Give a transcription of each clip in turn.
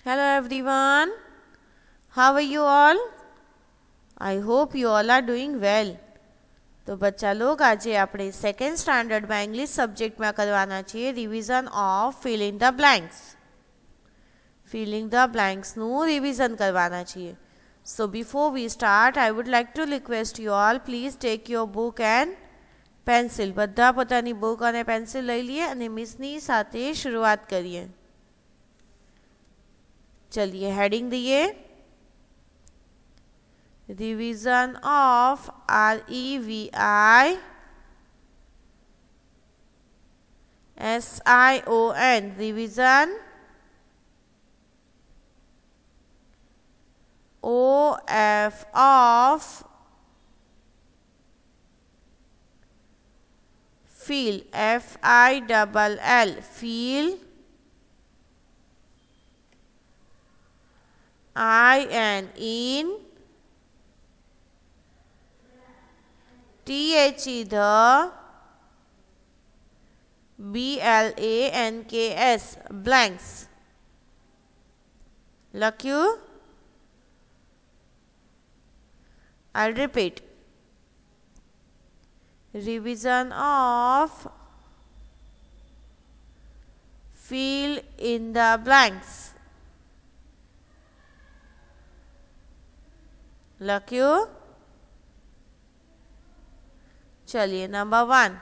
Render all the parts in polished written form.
Hello everyone. How are you all? I hope you all are doing well. तो बच्चा लोग आज આપણે સેકન્ડ સ્ટાન્ડર્ડમાં ઇંગ્લિશ સબ્જેક્ટમાં કરવાના છીએ revision of fill in the blanks. Filling the બ્લેન્ક્સનું રિવિઝન કરવાના છીએ. So before we start I would like to request you all please take your book and pencil. બધા પોતાની બુક અને પેન્સિલ લઈ લઈએ અને મિસની સાથે શરૂઆત કરીએ. चलिए हेडिंग दिए revision of REVISION revision OF of feel FILL feel in the BLANKS blanks. लख्यू I'll repeat. Revision of fill in the blanks. लख्यू चलिए number 1.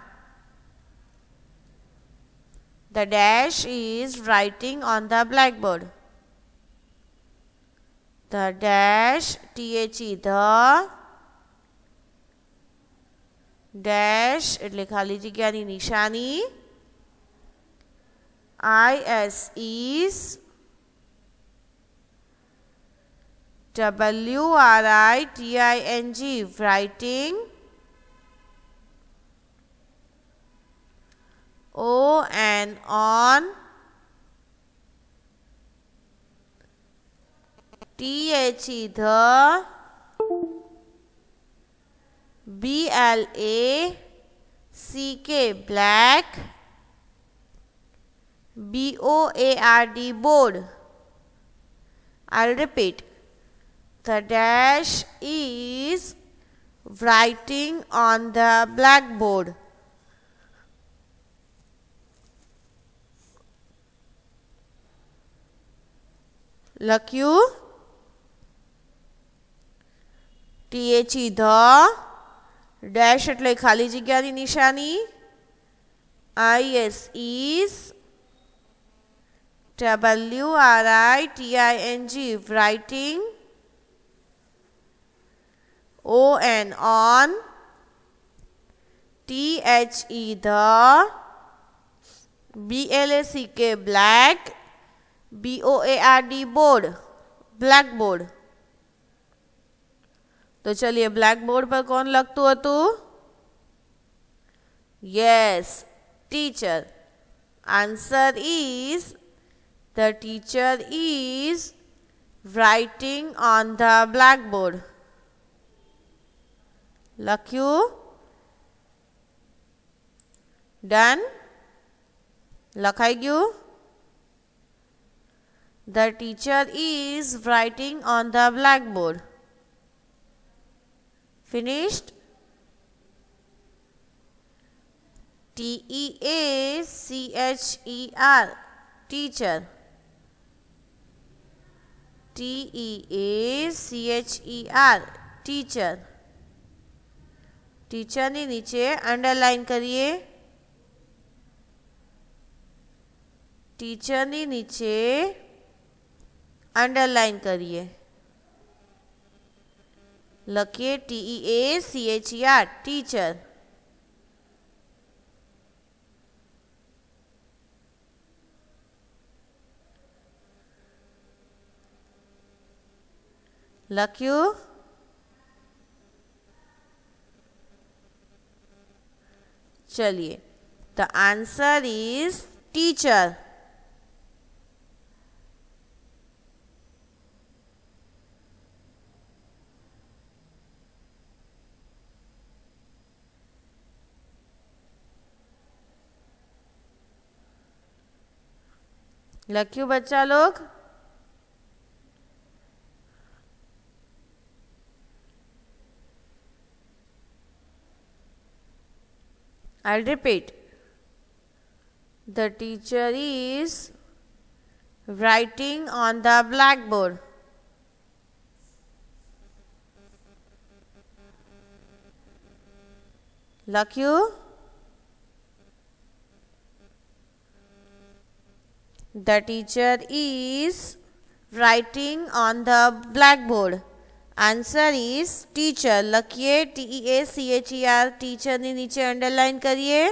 The dash is writing on the blackboard. The dash the dash એટલે ખાલી જગ્યાની નિશાની IS is WRITING writing on the BLACK black BOARD board. I'll repeat. The dash is writing on the blackboard. લખ્યું the dash એટલે ખાલી જગ્યાની નિશાની IS is WRITING writing on the BLACK black BOARD board blackboard. तो चलिए black board पर कौन लगतु हतु? Yes, teacher. Answer is the teacher is writing on the blackboard. લખ્યું ડન લખાઈ ગયું. The teacher is writing on the blackboard. Finished. TEACHER teacher. TEACHER teacher. Teacher ने नीचे underline करिए. टीचर ने नीचे अंडरलाइन करिए. लखिए TEACHER टीचर. लख्यू चलिए द आंसर इज टीचर. लख्यू बच्चा लोग I'll repeat. The teacher is writing on the blackboard. લખ્યું? The teacher is writing on the blackboard. Answer is teacher. લખીએ TEACHER. ટીચર ની નીચે અંડરલાઇન કરીએ.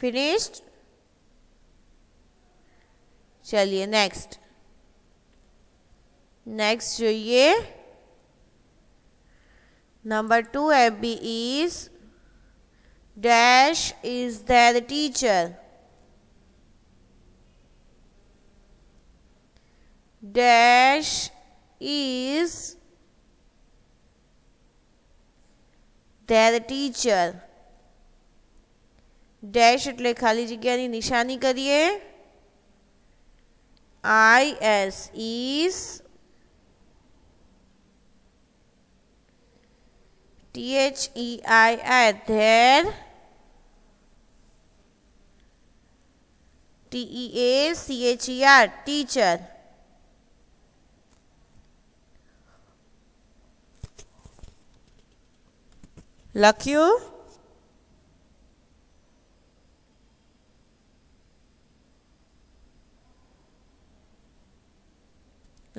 Finished? चलिए नेक्स्ट જોઈએ. Number 2AB is dash is their teacher. Dash is their teacher. Dash એટલે ખાલી જગ્યાની નિશાની કરીએ. IS is THEIR their. TEACHER teacher. લખ્યું?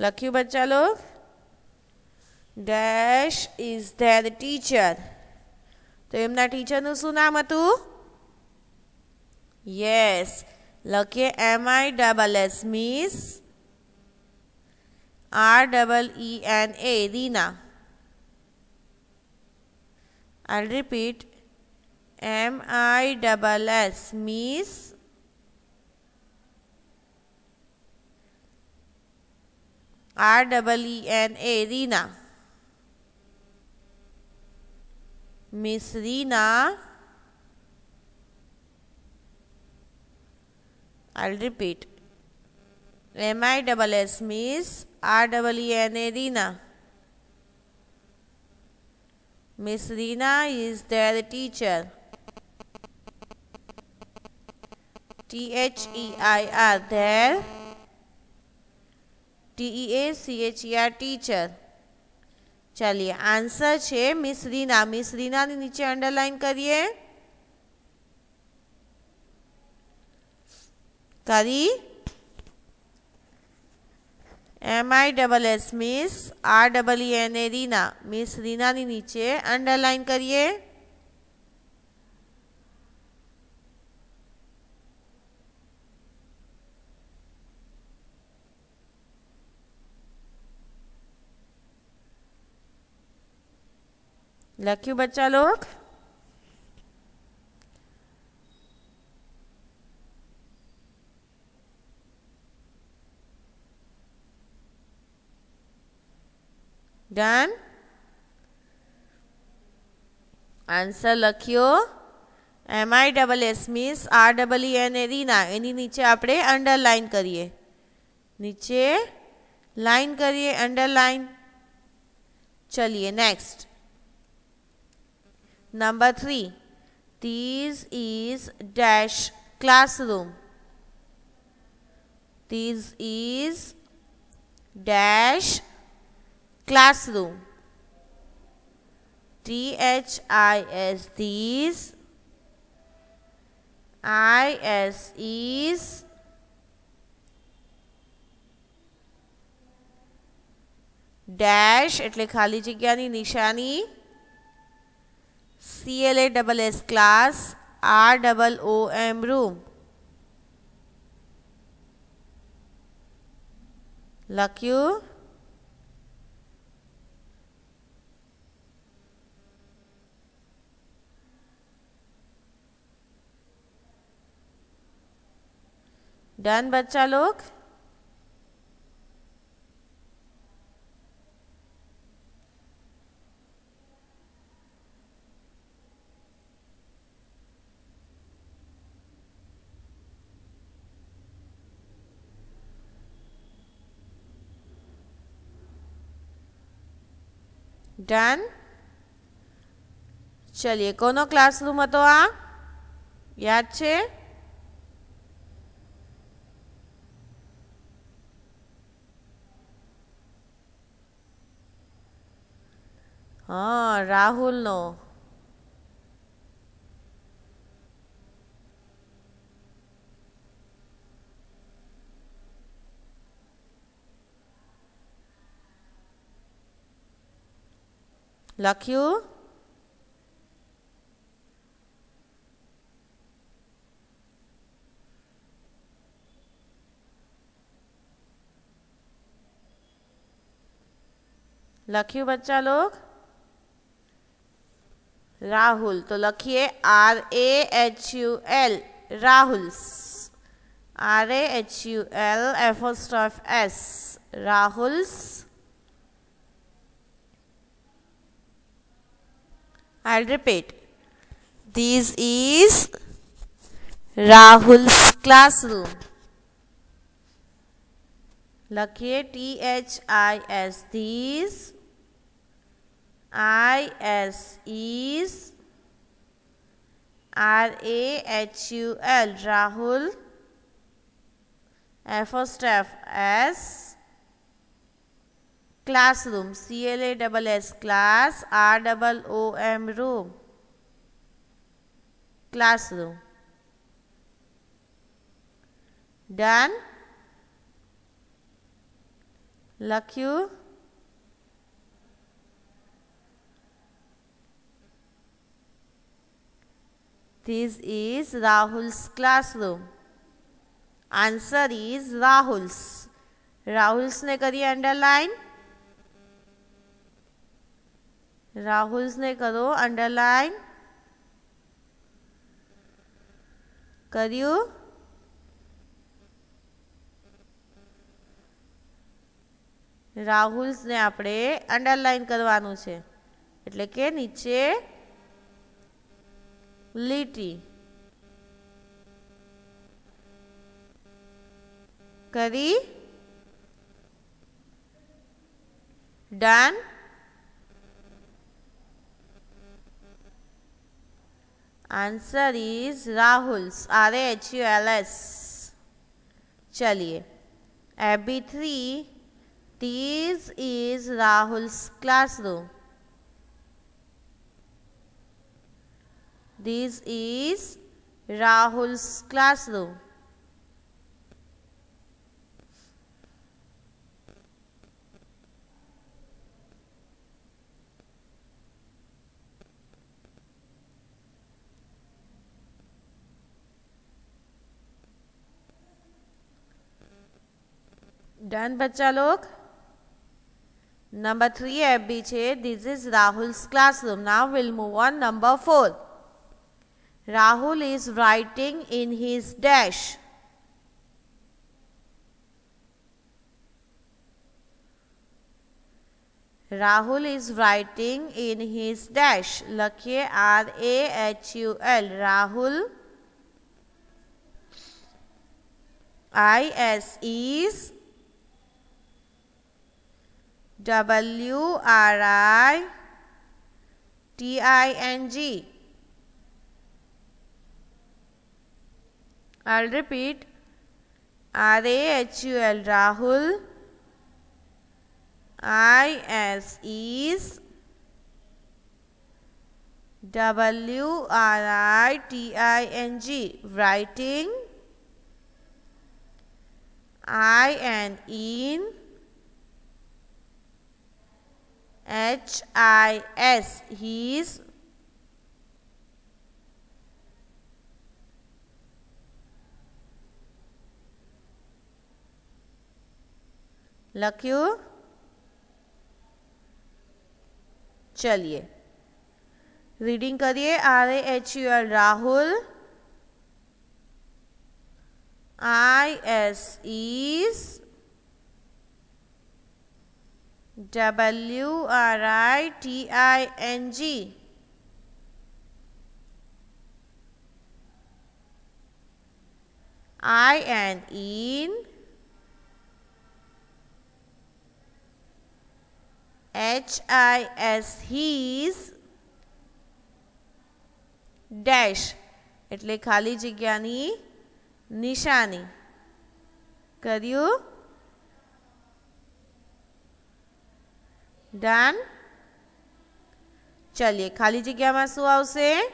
લખ્યું બચ્ચા લોગ? Dash is their teacher. તો એમના ટીચરનું શું નામ હતું? યસ, લખીએ MISS miss REENA Reena. I'll repeat. MISS miss REENA Reena. Miss Reena. I'll repeat. MISS miss REENA Reena. Miss Reena is their teacher. THEIR their. TEACHER teacher. चलिए आंसर छे मिस रीना. मिस रीना ने नीचे अंडरलाइन करिए. करी. MISS miss REENA Reena. Miss રીનાની નીચે underline કરીએ. લખ્યું બચ્ચા લોગ? ડન? આન્સર લખ્યો. MISS miss REENA Reena. એની નીચે આપણે અંડરલાઇન કરીએ. નીચે લાઇન કરીએ, અંડરલાઇન. ચલિए next. Number 3. This is dash classroom. This is dash classroom. THIS these. IS is. dash એટલે ખાલી જગ્યાની નિશાની. CLASS class. ROOM room. લખ્યું? डन बच्चा लोग? डन? चलिए कोनो क्लासरूम હતો આ યાદ છે? हाँ राहुल नो। लख्यू? लख्यू बच्चा लोग? राहुल तो लखिए RAHUL Rahul's. RAHUL F Rahul's. I'll repeat. This is Rahul's classroom. लखिए THIS. These IS is RAHUL Rahul F classroom CLASS class ROOM room classroom. Done? लख्यू? This is Rahul's classroom. Answer is Rahul's. Rahul's ने करी underline. Rahul's ने करो underline. करियो? Rahul's ने આપણે underline કરવાનું છે એટલે કે નીચે લીટી કરી. Done? Answer is Rahul's RAHULS. चलिए AB3. This is Rahul's classroom. This is Rahul's classroom. Done बच्चा लोग? Number 3 FB છે. This is Rahul's classroom. Now we'll move on. Number 4. Rahul is writing in his dash. Rahul is writing in his dash. लखिए RAHUL Rahul. IS is WRITING. I'll repeat. RAHUL Rahul. IS is WRITING. Writing. IN HIS. His. लख्यू? चलिए reading करिए. RAHUL Rahul. IS is WRITING. IN HIS. His. Dash એટલે ખાલી જગ્યાની નિશાની. કર્યું? Done. ચલિए ખાલી જગ્યામાં શું આવશે?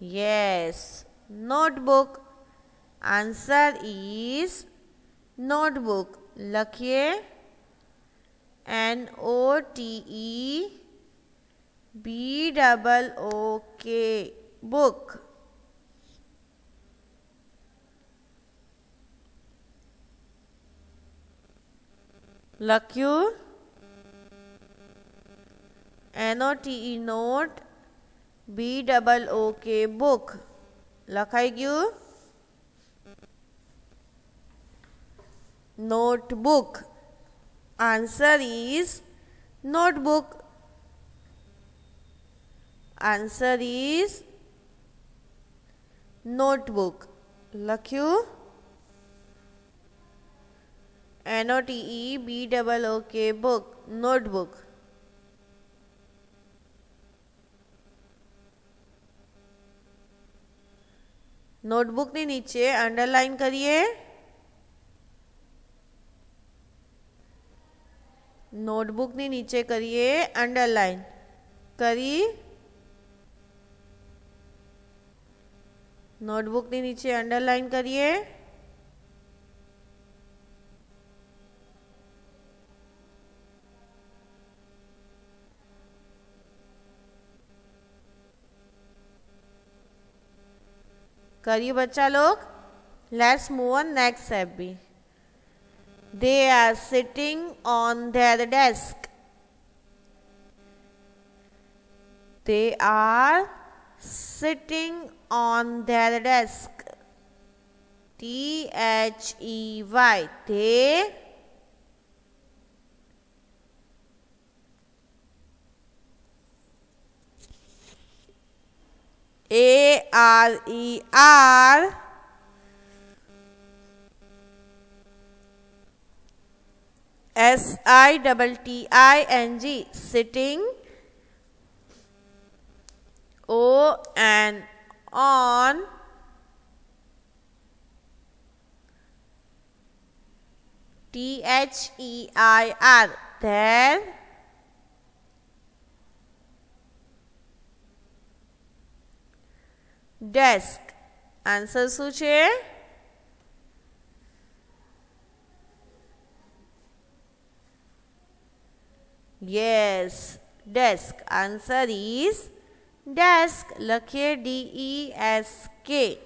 Yes, notebook. Answer is notebook. લખીએ NOTEBOOK book. લખ્યું? NOTE note BOOK book. લખાઈ ગયું? Notebook. Answer is notebook. Answer is notebook. લખ્યું? NOTEBOOK book, notebook. નોટબુકની નીચે અંડરલાઈન કરીએ. નોટબુકની નીચે કરીએ અંડરલાઈન. કરી? નોટબુકની નીચે અંડરલાઈન કરીએ. करिए बच्चा लोग. Let's move on next step भी. They are sitting on their desk. They are sitting on their desk. THEY. they ARER. SITTING. sitting. on. THEIR. there. Desk. Answer શું છે? Yes, desk. Answer is desk. લખીએ DESK.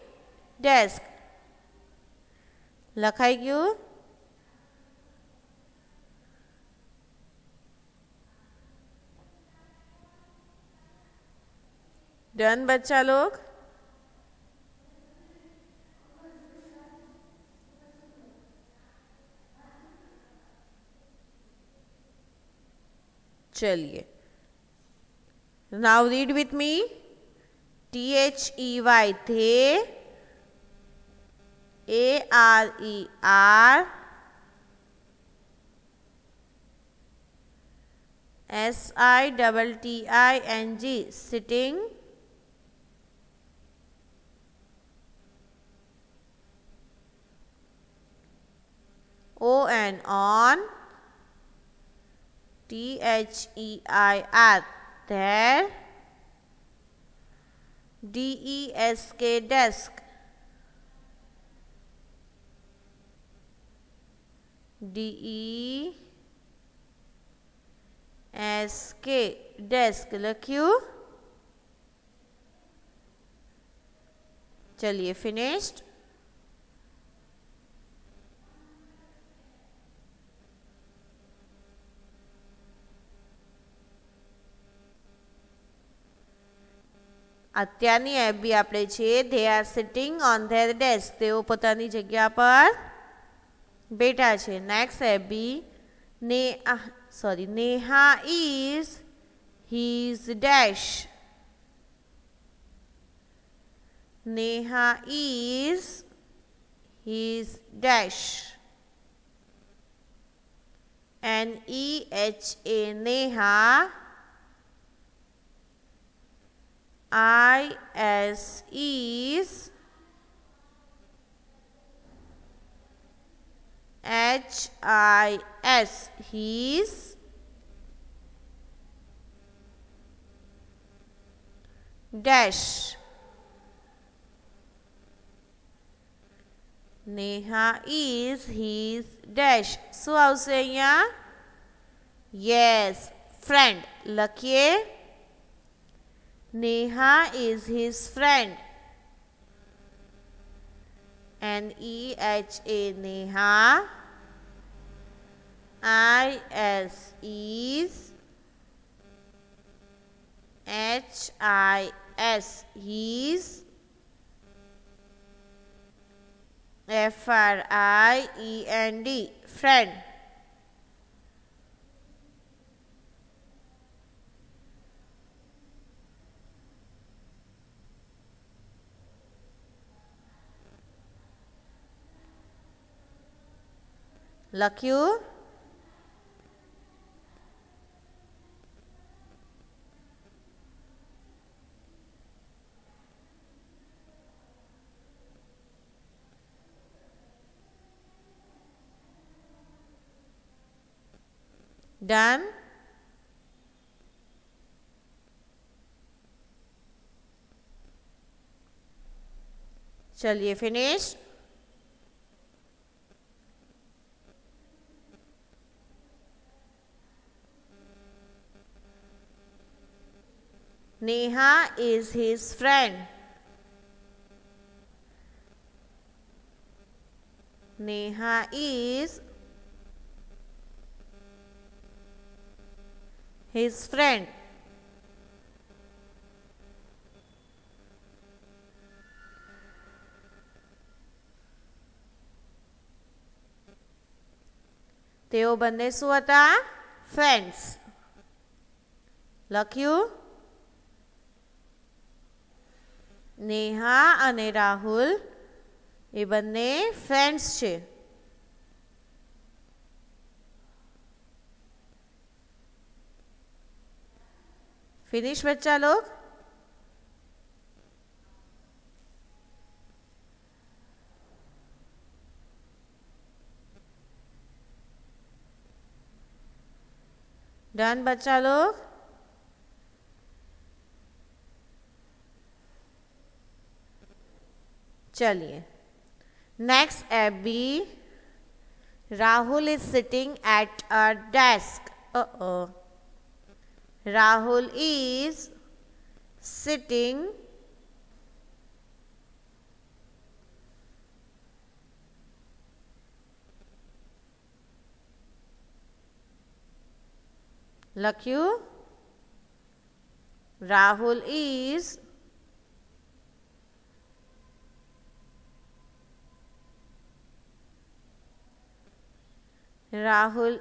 Desk. લખાઈ ગયું? Done बच्चा लोग. चलिए, now read with me. THEY they, ARER, SITTING sitting, on, THEIR there, DESK desk, DESK desk. लख्यू. चलिए फिनिश्ड. અત્યારની એપ બી આપણે છે. They are sitting on their desk. તેઓ પોતાની જગ્યા પર બેઠા છે. નેક્સ્ટ એપ બી Neha is his dash. Neha is his dash. NEHA Neha. is his dash. Neha is his dash. શું આવશે અહીંયા? Yes, friend. લખીએ. Neha is his friend. Neha. Neha. Is his. friend. Friend. લખ્યું? Done? चलिए finish. Neha is his friend. Neha is his friend. તેઓ બંને શું હતા? ફ્રેન્ડ્સ. લખ્યું? નેહા અને રાહુલ એ બંને ફ્રેન્ડ્સ છે. फिनिश बच्चा लोग? डन बच्चा लोग? चलिए नेक्स्ट एबी. Rahul is sitting at a desk. Rahul is sitting લખ્યું? Rahul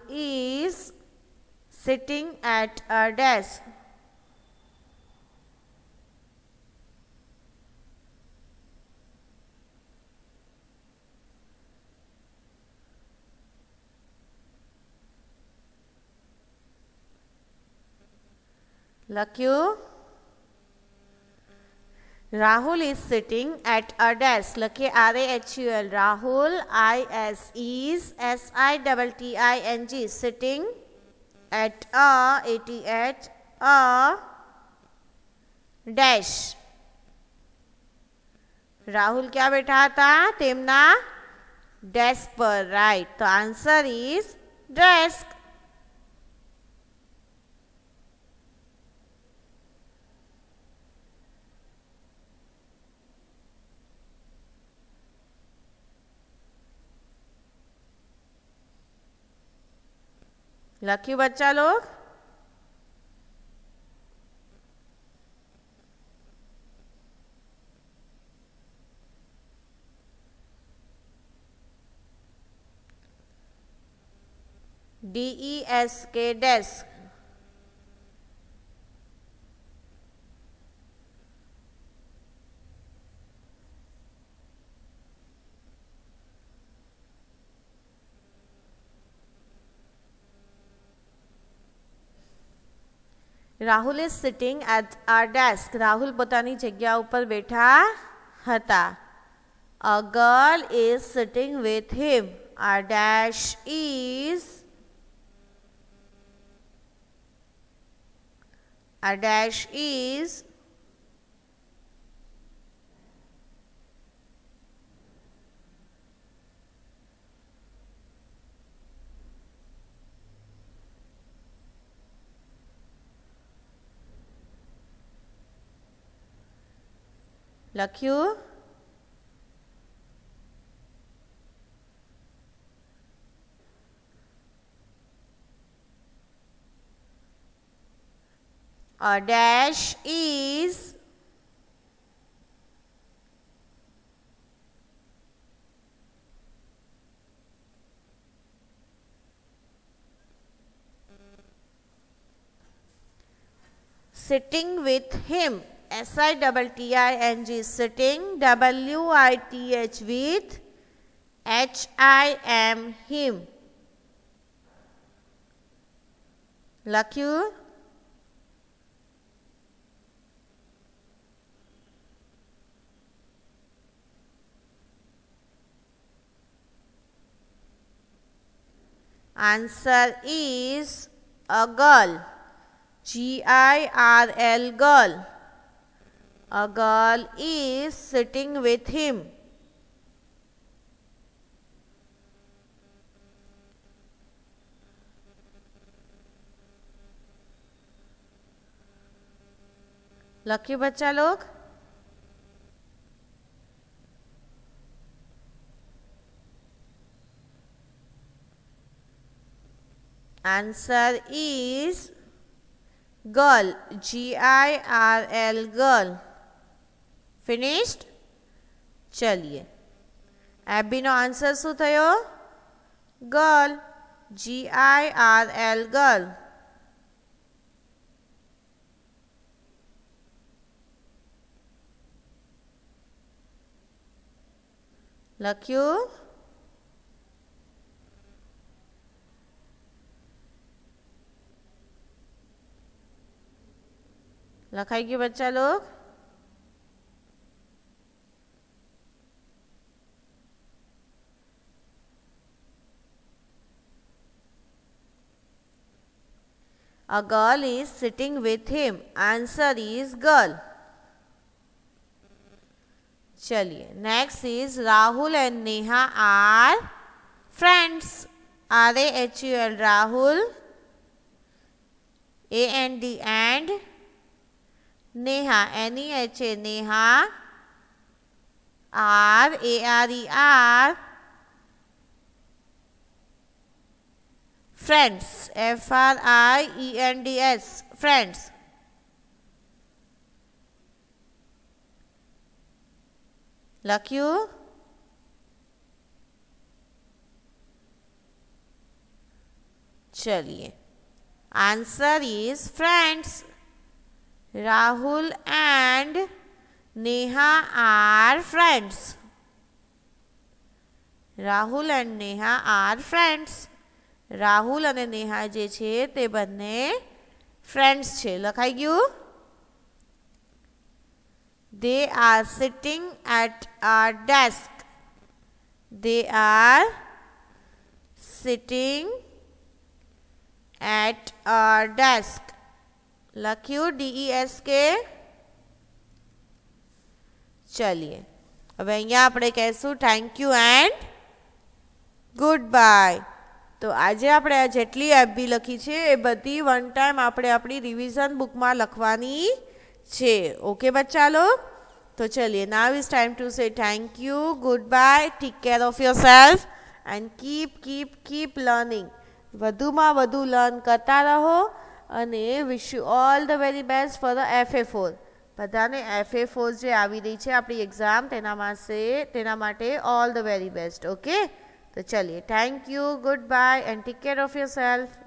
is sitting at a desk. લખ્યું? Rahul is sitting at a desk. લખીએ RAHUL. Rahul is SITTING sitting at a dash. Rahul ક્યાં બેઠા હતા? તેમના ડેસ્ક પર. રાઈટ. તો આન્સર ઇઝ ડેસ્ક. लख्यू बच्चा लोग? DESK desk. Rahul is sitting at our desk. Rahul પોતાની જગ્યા ઉપર બેઠા હતા. A girl is sitting with him. Our dash is લખ્યું. A dash is sitting with him. SITTING, sitting. WITH with HIM, him. લખ્યું. Answer is a girl. GIRL, girl. A girl is sitting with him. Lucky बच्चा लोग. Answer is girl. GIRL, girl. Finished? चलिए AB no answer शू थयो? Girl. GIRL, girl. લખ્યું. લખાઈ ગયું બચ્ચા log? A girl is sitting with him. Answer is girl. चलिए next is Rahul and Neha are friends. RAHUL, Rahul. AND and Neha, NEHA, Neha. RARER, friends. FRIENDS, friends. લખ્યું. चलिए answer is friends. Rahul and Neha are friends. Rahul and Neha are friends. Rahul અને नेहा જે છે તે બંને friends છે. લખાઈ ગયું. They are sitting at a desk. They are sitting at a desk. લખ્યું DESK. ચલિए હવે અહીંયા આપણે કહેશું thank you and good bye. તો આજે આપણે આ જેટલી એફબી લખી છે એ બધી વન ટાઈમ આપણે આપણી રિવિઝન બુકમાં લખવાની છે. ઓકે બચ્ચા લોગ? તો ચलिए now is time to say thank you, goodbye, take care of yourself and keep learning. વધુમાં વધુ લર્ન કરતા રહો અને wish you all the very best for the FA4. બધાને FA4 જે આવી રહી છે આપણી એક્ઝામ તેના માટે all the very best. Okay તો ચलिए thank you, goodbye and take care of yourself.